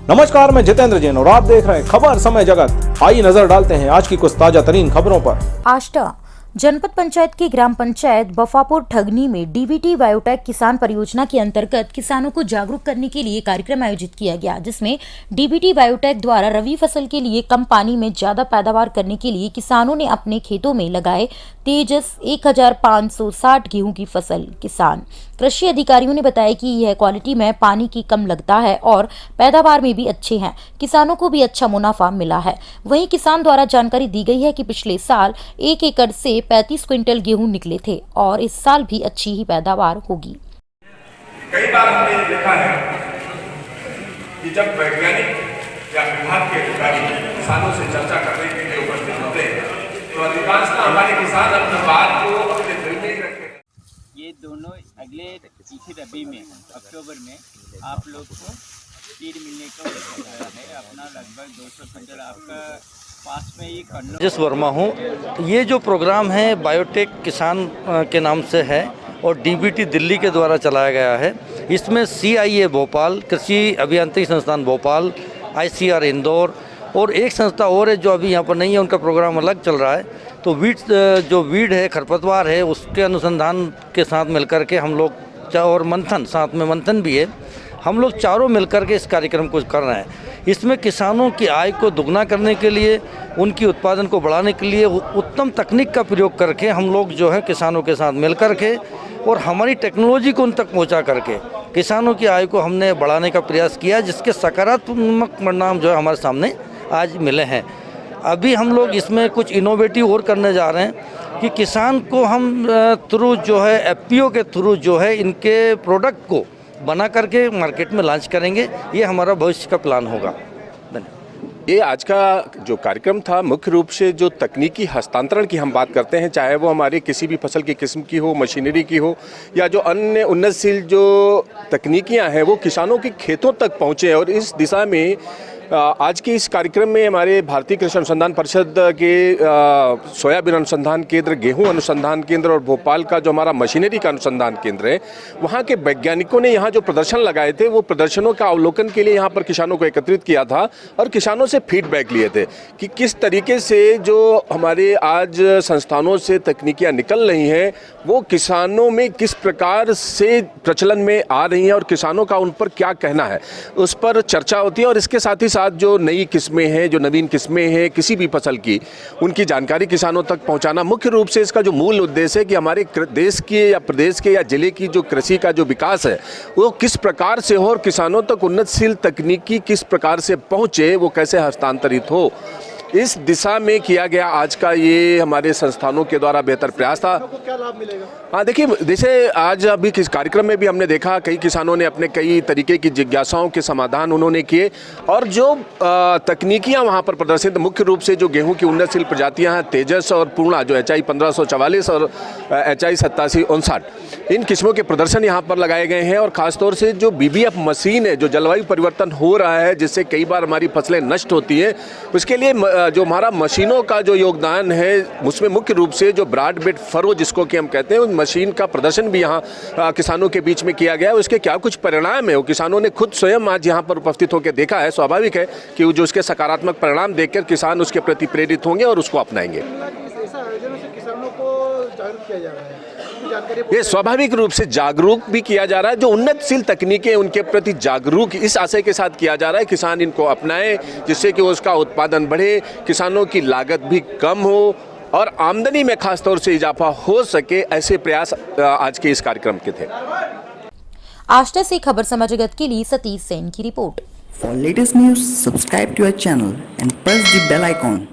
नमस्कार, मैं जितेंद्र जैन और आप देख रहे हैं खबर समय जगत। आइए नजर डालते हैं आज की कुछ ताजा तरीन खबरों पर। आष्टा जनपद पंचायत की ग्राम पंचायत बफापुर ठगनी में डीबीटी बायोटेक किसान परियोजना के अंतर्गत किसानों को जागरूक करने के लिए कार्यक्रम आयोजित किया गया, जिसमें डीबीटी बायोटेक द्वारा रबी फसल के लिए कम पानी में ज्यादा पैदावार करने के लिए किसानों ने अपने खेतों में लगाए तेजस 1560 गेहूं की फसल। किसान कृषि अधिकारियों ने बताया कि यह क्वालिटी में पानी की कम लगता है और पैदावार में भी अच्छे हैं। किसानों को भी अच्छा मुनाफा मिला है। वहीं किसान द्वारा जानकारी दी गई है कि पिछले साल 1 एकड़ से 35 क्विंटल गेहूं निकले थे और इस साल भी अच्छी ही पैदावार होगी। कई बार हमने ये देखा है कि जब वैज्ञानिक या विभाग के अधिकारी किसानों से चर्चा करने के लिए उपस्थित होते हैं तो अधिकांशतः हमारे किसान अपनी बात को अपने दिल में ही रखते हैं। ये दोनों अगले तीसरी रबी में अक्टूबर में आप लोग को सीड मिलने का है। अपना लगभग 200 क्विंटल आपका पास में ही करना। जिस वर्मा हूँ, ये जो प्रोग्राम है बायोटेक किसान के नाम से है और डीबीटी दिल्ली के द्वारा चलाया गया है। इसमें CIA भोपाल, कृषि अभियांत्रिकी संस्थान भोपाल, ICR इंदौर और एक संस्था और है जो अभी यहाँ पर नहीं है, उनका प्रोग्राम अलग चल रहा है। तो वीड है, खरपतवार है, उसके अनुसंधान के साथ मिलकर के हम लोग और मंथन, साथ में मंथन भी है, हम लोग चारों मिलकर के इस कार्यक्रम को कर रहे हैं। इसमें किसानों की आय को दुगना करने के लिए, उनकी उत्पादन को बढ़ाने के लिए उत्तम तकनीक का प्रयोग करके हम लोग जो है किसानों के साथ मिल कर के और हमारी टेक्नोलॉजी को उन तक पहुंचा करके किसानों की आय को हमने बढ़ाने का प्रयास किया, जिसके सकारात्मक परिणाम जो है हमारे सामने आज मिले हैं। अभी हम लोग इसमें कुछ इनोवेटिव और करने जा रहे हैं कि किसान को हम थ्रू जो है FPO के थ्रू जो है इनके प्रोडक्ट को बना करके मार्केट में लॉन्च करेंगे। ये हमारा भविष्य का प्लान होगा। धन्यवाद। ये आज का जो कार्यक्रम था, मुख्य रूप से जो तकनीकी हस्तांतरण की हम बात करते हैं, चाहे वो हमारी किसी भी फसल की किस्म की हो, मशीनरी की हो, या जो अन्य उन्नतशील जो तकनीकियां हैं वो किसानों के खेतों तक पहुँचे। और इस दिशा में आज के इस कार्यक्रम में हमारे भारतीय कृषि अनुसंधान परिषद के सोयाबीन अनुसंधान केंद्र, गेहूं अनुसंधान केंद्र और भोपाल का जो हमारा मशीनरी का अनुसंधान केंद्र है, वहां के वैज्ञानिकों ने यहां जो प्रदर्शन लगाए थे, वो प्रदर्शनों का अवलोकन के लिए यहां पर किसानों को एकत्रित किया था और किसानों से फीडबैक लिए थे कि किस तरीके से जो हमारे आज संस्थानों से तकनीकियाँ निकल रही हैं वो किसानों में किस प्रकार से प्रचलन में आ रही हैं और किसानों का उन पर क्या कहना है, उस पर चर्चा होती है। और इसके साथ ही साथ जो नई किस्में हैं, जो नवीन किस्में हैं किसी भी फसल की, उनकी जानकारी किसानों तक पहुंचाना मुख्य रूप से इसका जो मूल उद्देश्य है कि हमारे देश के या प्रदेश के या जिले की जो कृषि का जो विकास है वो किस प्रकार से हो और किसानों तक उन्नतशील तकनीकी किस प्रकार से पहुंचे, वो कैसे हस्तांतरित हो, इस दिशा में किया गया आज का ये हमारे संस्थानों के द्वारा बेहतर प्रयास था। क्या लाभ मिलेगा? हाँ, देखिए, जैसे आज अभी किस कार्यक्रम में भी हमने देखा, कई किसानों ने अपने कई तरीके की जिज्ञासाओं के समाधान उन्होंने किए और जो तकनीकियाँ वहाँ पर प्रदर्शित, मुख्य रूप से जो गेहूं की उन्नतशील प्रजातियाँ हैं, तेजस और पूर्णा, जो HI 1544 और HI 8759, इन किस्मों के प्रदर्शन यहाँ पर लगाए गए हैं। और ख़ासतौर से जो BBF मशीन है, जो जलवायु परिवर्तन हो रहा है जिससे कई बार हमारी फसलें नष्ट होती हैं, उसके लिए जो हमारा मशीनों का जो योगदान है, उसमें मुख्य रूप से जो ब्रॉड बेड फरो जिसको कि हम कहते हैं, उस मशीन का प्रदर्शन भी यहाँ किसानों के बीच में किया गया है। उसके क्या कुछ परिणाम है वो किसानों ने खुद स्वयं आज यहाँ पर उपस्थित होकर देखा है। स्वाभाविक है कि जो उसके सकारात्मक परिणाम देखकर किसान उसके प्रति प्रेरित होंगे और उसको अपनाएंगे। किसानों को जागरूक किया जा रहा है, ये स्वाभाविक रूप से जागरूक भी किया जा रहा है। जो उन्नतशील तकनीकें उनके प्रति जागरूक इस आशय के साथ किया जा रहा है किसान इनको अपनाएं, जिससे कि उसका उत्पादन बढ़े, किसानों की लागत भी कम हो और आमदनी में खास तौर से इजाफा हो सके। ऐसे प्रयास आज के इस कार्यक्रम के थे। आष्टा से खबर समाज जगत के लिए सतीश सेन की report. For latest news, subscribe to our channel and press the bell icon.